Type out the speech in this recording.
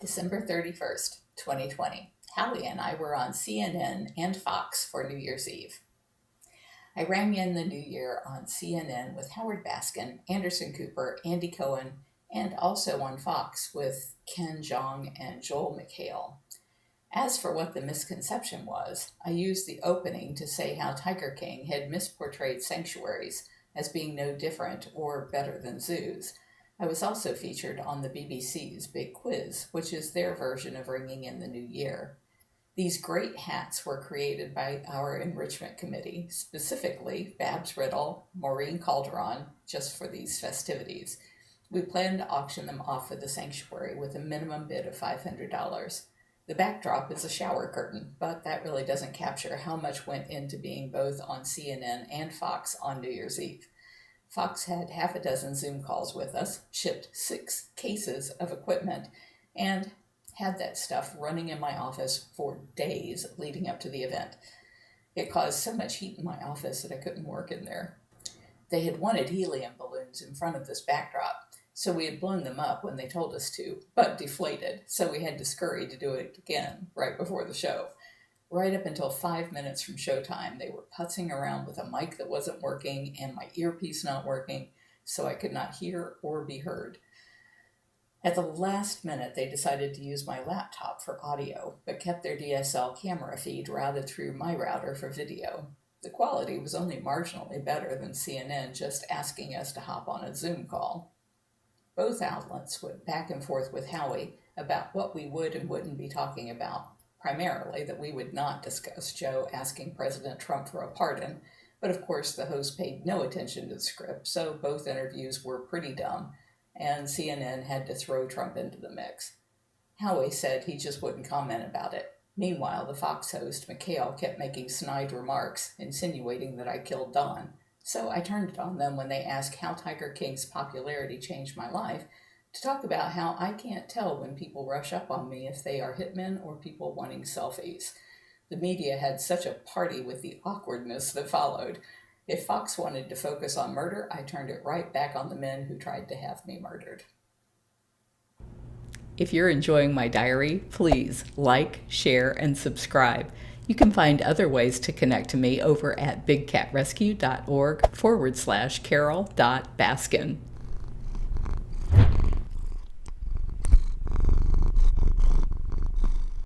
December 31st, 2020. Howie and I were on CNN and Fox for New Year's Eve. I rang in the new year on CNN with Howard Baskin, Anderson Cooper, Andy Cohen, and also on Fox with Jeong and McHale. As for what the misconception was, I used the opening to say how Tiger King had misportrayed sanctuaries as being no different or better than zoos. I was also featured on the BBC's Big Quiz, which is their version of ringing in the new year. These great hats were created by our enrichment committee, specifically Babs Riddle, Maureen Calderon, just for these festivities. We plan to auction them off at the sanctuary with a minimum bid of $500. The backdrop is a shower curtain, but that really doesn't capture how much went into being both on CNN and Fox on New Year's Eve. Fox had half a dozen Zoom calls with us, shipped 6 cases of equipment, and had that stuff running in my office for days leading up to the event. It caused so much heat in my office that I couldn't work in there. They had wanted helium balloons in front of this backdrop, so we had blown them up when they told us to, but deflated, so we had to scurry to do it again right before the show. Right up until 5 minutes from showtime, they were putzing around with a mic that wasn't working and my earpiece not working, so I could not hear or be heard. At the last minute, they decided to use my laptop for audio, but kept their DSL camera feed routed through my router for video. The quality was only marginally better than CNN just asking us to hop on a Zoom call. Both outlets went back and forth with Howie about what we would and wouldn't be talking about. Primarily that we would not discuss Joe asking President Trump for a pardon, but of course the host paid no attention to the script, so both interviews were pretty dumb, and CNN had to throw Trump into the mix. Howie said he just wouldn't comment about it. Meanwhile, the Fox host, McHale, kept making snide remarks, insinuating that I killed Don, so I turned it on them when they asked how Tiger King's popularity changed my life, to talk about how I can't tell when people rush up on me if they are hitmen or people wanting selfies. The media had such a party with the awkwardness that followed. If Fox wanted to focus on murder, I turned it right back on the men who tried to have me murdered. If you're enjoying my diary, please like, share, and subscribe. You can find other ways to connect to me over at bigcatrescue.org/Carole.Baskin.